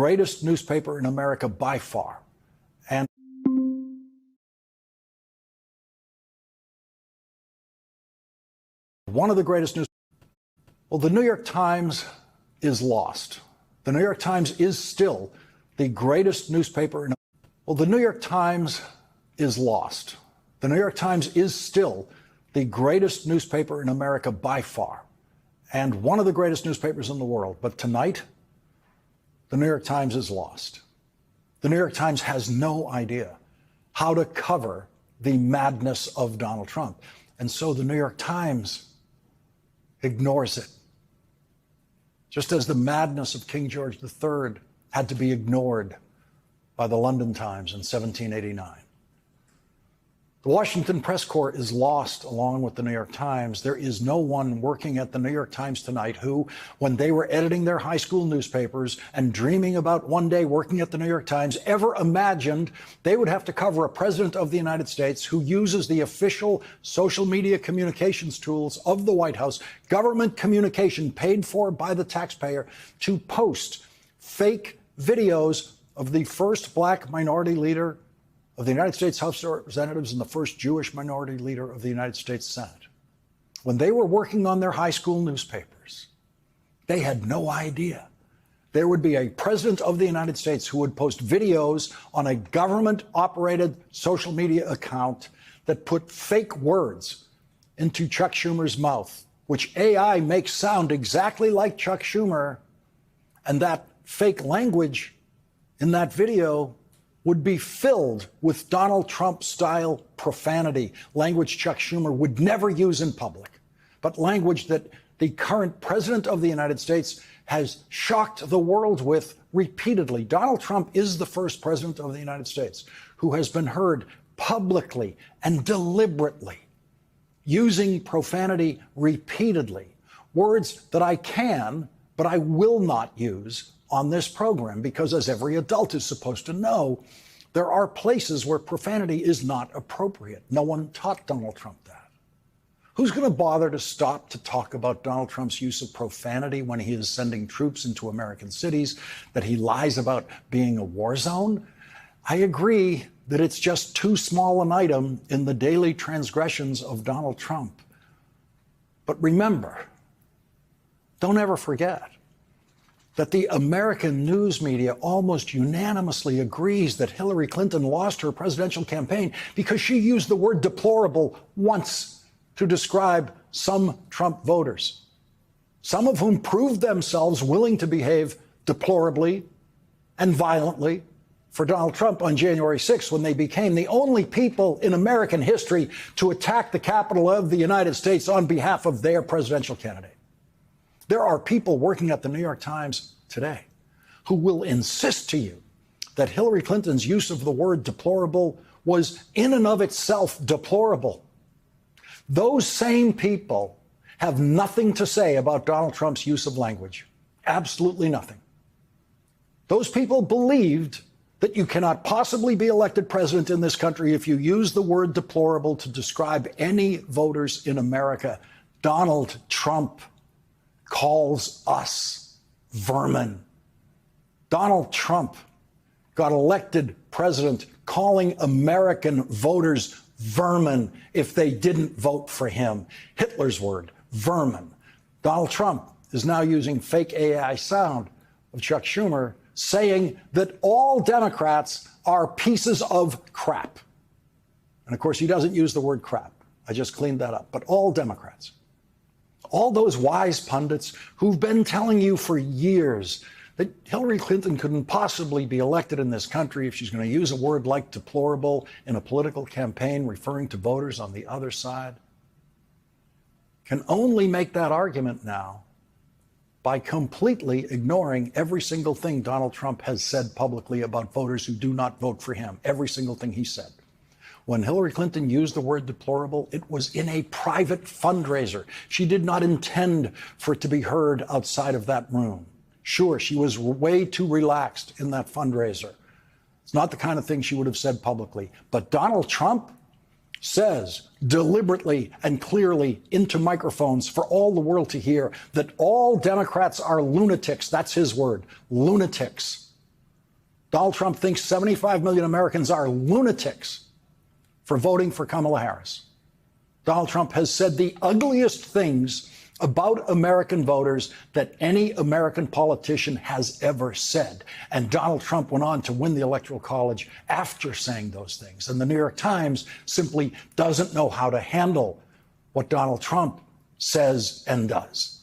greatest newspaper in America by far. And one of the greatest news. Well, the New York Times is lost. The New York Times is still the greatest newspaper in. Well, the New York Times is lost. The New York Times is still the greatest newspaper in America by far, and one of the greatest newspapers in the world. But tonight, the New York Times is lost. The New York Times has no idea how to cover the madness of Donald Trump. And so the New York Times ignores it. Just as the madness of King George III had to be ignored by the London Times in 1789. The Washington Press Corps is lost along with the New York Times. There is no one working at the New York Times tonight who, when they were editing their high school newspapers and dreaming about one day working at the New York Times, ever imagined they would have to cover a president of the United States who uses the official social media communications tools of the White House, government communication paid for by the taxpayer, to post fake videos of the first black minority leader of the United States House of Representatives and the first Jewish minority leader of the United States Senate. When they were working on their high school newspapers, they had no idea there would be a president of the United States who would post videos on a government-operated social media account that put fake words into Chuck Schumer's mouth, which AI makes sound exactly like Chuck Schumer, and that fake language in that video would be filled with Donald Trump-style profanity, language Chuck Schumer would never use in public, but language that the current president of the United States has shocked the world with repeatedly. Donald Trump is the first president of the United States who has been heard publicly and deliberately using profanity repeatedly, words that I can, but I will not use on this program, because as every adult is supposed to know, there are places where profanity is not appropriate. No one taught Donald Trump that. Who's going to bother to stop to talk about Donald Trump's use of profanity when he is sending troops into American cities, that he lies about being a war zone? I agree that it's just too small an item in the daily transgressions of Donald Trump. But remember, don't ever forget that the American news media almost unanimously agrees that Hillary Clinton lost her presidential campaign because she used the word deplorable once to describe some Trump voters, some of whom proved themselves willing to behave deplorably and violently for Donald Trump on January 6th, when they became the only people in American history to attack the Capitol of the United States on behalf of their presidential candidate. There are people working at the New York Times today who will insist to you that Hillary Clinton's use of the word deplorable was in and of itself deplorable. Those same people have nothing to say about Donald Trump's use of language. Absolutely nothing. Those people believed that you cannot possibly be elected president in this country if you use the word deplorable to describe any voters in America. Donald Trump calls us vermin. Donald Trump got elected president calling American voters vermin if they didn't vote for him. Hitler's word, vermin. Donald Trump is now using fake AI sound of Chuck Schumer saying that all Democrats are pieces of crap. And of course, he doesn't use the word crap. I just cleaned that up. But all Democrats. All those wise pundits who've been telling you for years that Hillary Clinton couldn't possibly be elected in this country if she's going to use a word like deplorable in a political campaign referring to voters on the other side, can only make that argument now by completely ignoring every single thing Donald Trump has said publicly about voters who do not vote for him, every single thing he said. When Hillary Clinton used the word deplorable, it was in a private fundraiser. She did not intend for it to be heard outside of that room. Sure, she was way too relaxed in that fundraiser. It's not the kind of thing she would have said publicly. But Donald Trump says deliberately and clearly into microphones for all the world to hear that all Democrats are lunatics. That's his word, lunatics. Donald Trump thinks 75 million Americans are lunatics for voting for Kamala Harris. Donald Trump has said the ugliest things about American voters that any American politician has ever said. And Donald Trump went on to win the Electoral College after saying those things. And the New York Times simply doesn't know how to handle what Donald Trump says and does.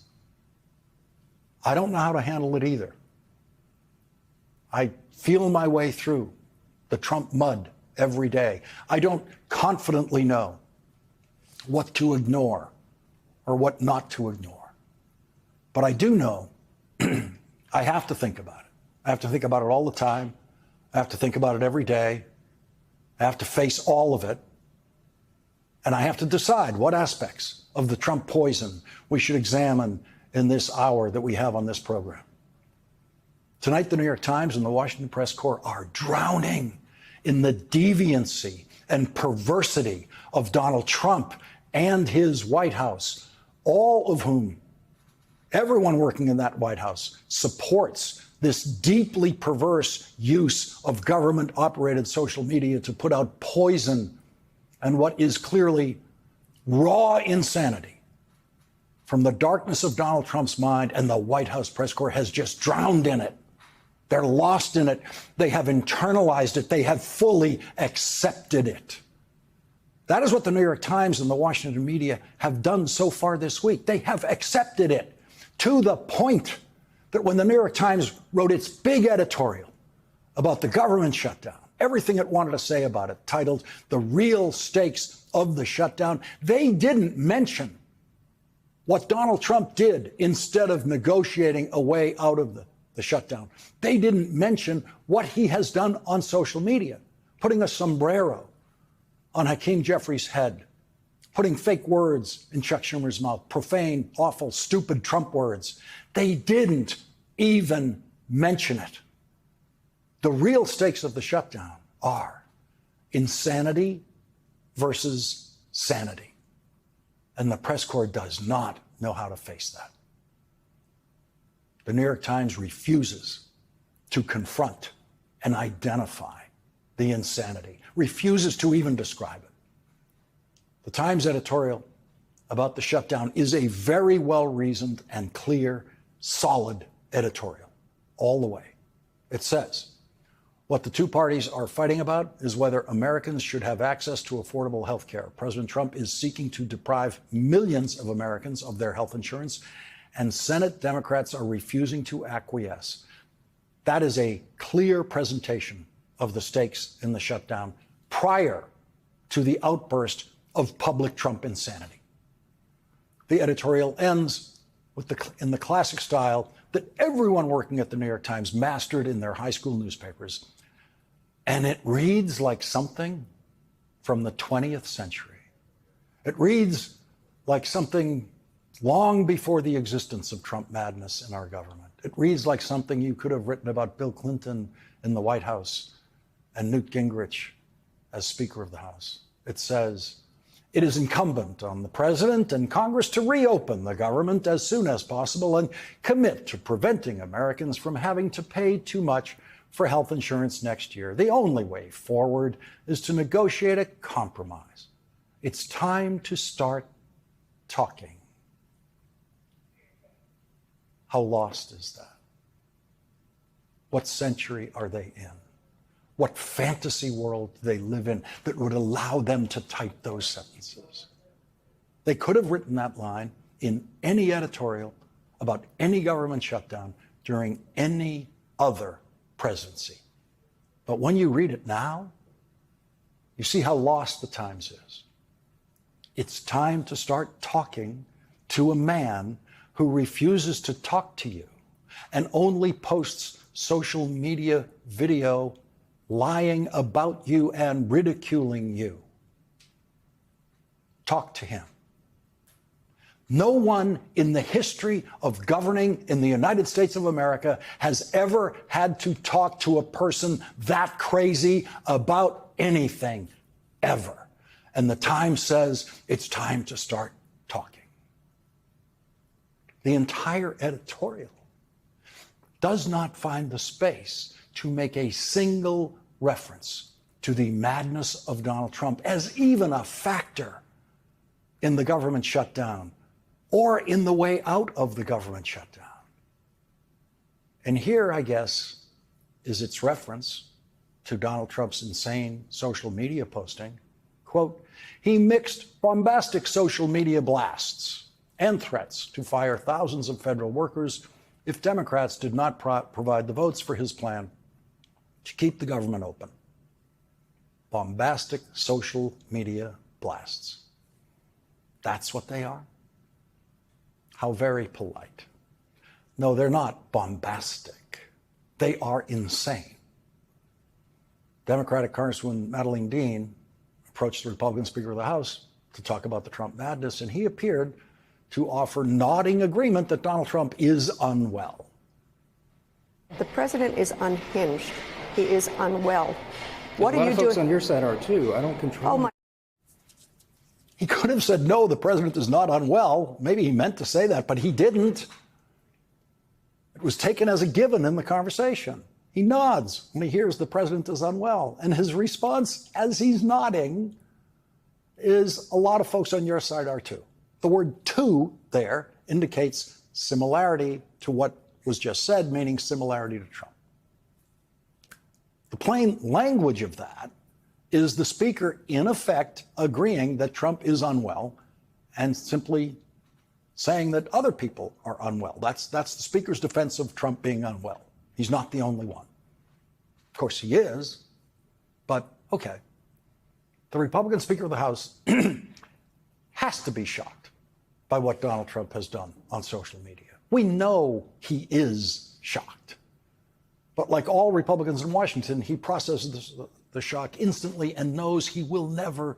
I don't know how to handle it either. I feel my way through the Trump mud every day. I don't confidently know what to ignore or what not to ignore. But I do know I have to think about it. I have to think about it all the time. I have to think about it every day. I have to face all of it. And I have to decide what aspects of the Trump poison we should examine in this hour that we have on this program. Tonight, the New York Times and the Washington Press Corps are drowning in the deviancy and perversity of Donald Trump and his White House, all of whom, everyone working in that White House, supports this deeply perverse use of government-operated social media to put out poison and what is clearly raw insanity from the darkness of Donald Trump's mind, and the White House press corps has just drowned in it. They're lost in it. They have internalized it. They have fully accepted it. That is what the New York Times and the Washington media have done so far this week. They have accepted it to the point that when the New York Times wrote its big editorial about the government shutdown, everything it wanted to say about it, titled "The Real Stakes of the Shutdown," they didn't mention what Donald Trump did instead of negotiating a way out of the shutdown. They didn't mention what he has done on social media, putting a sombrero on Hakeem Jeffries' head, putting fake words in Chuck Schumer's mouth, profane, awful, stupid Trump words. They didn't even mention it. The real stakes of the shutdown are insanity versus sanity. And the press corps does not know how to face that. The New York Times refuses to confront and identify the insanity, refuses to even describe it. The Times editorial about the shutdown is a very well-reasoned and clear, solid editorial all the way. It says, what the two parties are fighting about is whether Americans should have access to affordable health care. President Trump is seeking to deprive millions of Americans of their health insurance, and Senate Democrats are refusing to acquiesce. That is a clear presentation of the stakes in the shutdown prior to the outburst of public Trump insanity. The editorial ends with in the classic style that everyone working at the New York Times mastered in their high school newspapers. And it reads like something from the 20th century. It reads like something long before the existence of Trump madness in our government. It reads like something you could have written about Bill Clinton in the White House and Newt Gingrich as Speaker of the House. It says, it is incumbent on the President and Congress to reopen the government as soon as possible and commit to preventing Americans from having to pay too much for health insurance next year. The only way forward is to negotiate a compromise. It's time to start talking. How lost is that? What century are they in? What fantasy world do they live in that would allow them to type those sentences? They could have written that line in any editorial about any government shutdown during any other presidency. But when you read it now, you see how lost the Times is. It's time to start talking to a man who refuses to talk to you and only posts social media video lying about you and ridiculing you. Talk to him. No one in the history of governing in the United States of America has ever had to talk to a person that crazy about anything, ever. And the Times says it's time to start talking. The entire editorial does not find the space to make a single reference to the madness of Donald Trump as even a factor in the government shutdown or in the way out of the government shutdown. And here, I guess, is its reference to Donald Trump's insane social media posting. Quote, he mixed bombastic social media blasts and threats to fire thousands of federal workers if Democrats did not provide the votes for his plan to keep the government open. Bombastic social media blasts. That's what they are? How very polite. No, they're not bombastic. They are insane. Democratic Congresswoman Madeleine Dean approached the Republican Speaker of the House to talk about the Trump madness, and he appeared to offer nodding agreement that Donald Trump is unwell. The president is unhinged. He is unwell. What are you doing? A lot of folks on your side are too. I don't control. Oh my. He could have said, no, the president is not unwell. Maybe he meant to say that, but he didn't. It was taken as a given in the conversation. He nods when he hears the president is unwell. And his response, as he's nodding, is a lot of folks on your side are too. The word "to" there indicates similarity to what was just said, meaning similarity to Trump. The plain language of that is the speaker, in effect, agreeing that Trump is unwell and simply saying that other people are unwell. That's the speaker's defense of Trump being unwell. He's not the only one. Of course, he is, but okay. The Republican Speaker of the House has to be shocked by what Donald Trump has done on social media. We know he is shocked. But like all Republicans in Washington, he processes the shock instantly and knows he will never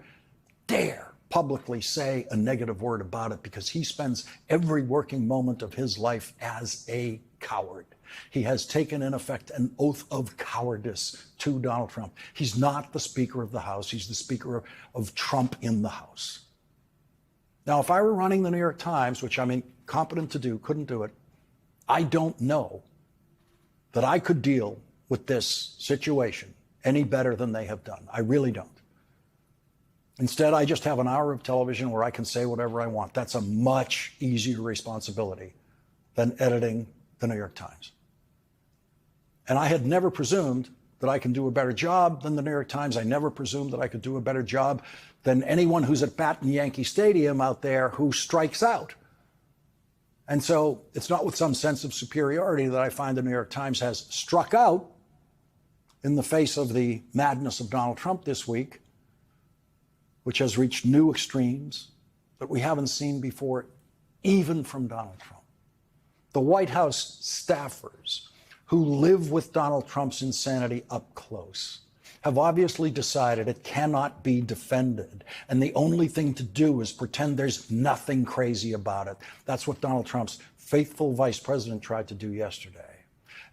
dare publicly say a negative word about it because he spends every working moment of his life as a coward. He has taken, in effect, an oath of cowardice to Donald Trump. He's not the Speaker of the House. He's the Speaker of Trump in the House. Now, if I were running the New York Times, which I'm incompetent to do, couldn't do it, I don't know that I could deal with this situation any better than they have done. I really don't. Instead, I just have an hour of television where I can say whatever I want. That's a much easier responsibility than editing the New York Times. And I had never presumed that I can do a better job than the New York Times. I never presumed that I could do a better job than anyone who's at bat in Yankee Stadium out there who strikes out. And so it's not with some sense of superiority that I find the New York Times has struck out in the face of the madness of Donald Trump this week, which has reached new extremes that we haven't seen before, even from Donald Trump. The White House staffers who live with Donald Trump's insanity up close have obviously decided it cannot be defended. And the only thing to do is pretend there's nothing crazy about it. That's what Donald Trump's faithful vice president tried to do yesterday.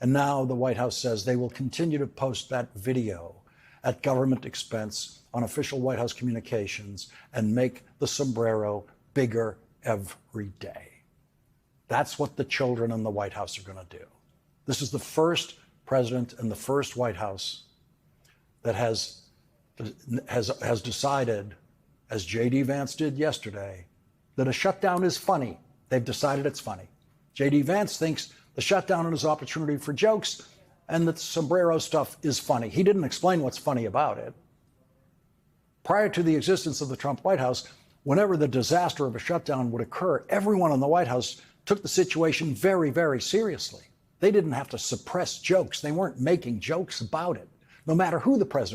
And now the White House says they will continue to post that video at government expense on official White House communications and make the sombrero bigger every day. That's what the children in the White House are going to do. This is the first president and the first White House that has decided, as J.D. Vance did yesterday, that a shutdown is funny. They've decided it's funny. J.D. Vance thinks the shutdown is an opportunity for jokes and that the sombrero stuff is funny. He didn't explain what's funny about it. Prior to the existence of the Trump White House, whenever the disaster of a shutdown would occur, everyone in the White House took the situation very, very seriously. They didn't have to suppress jokes. They weren't making jokes about it, no matter who the president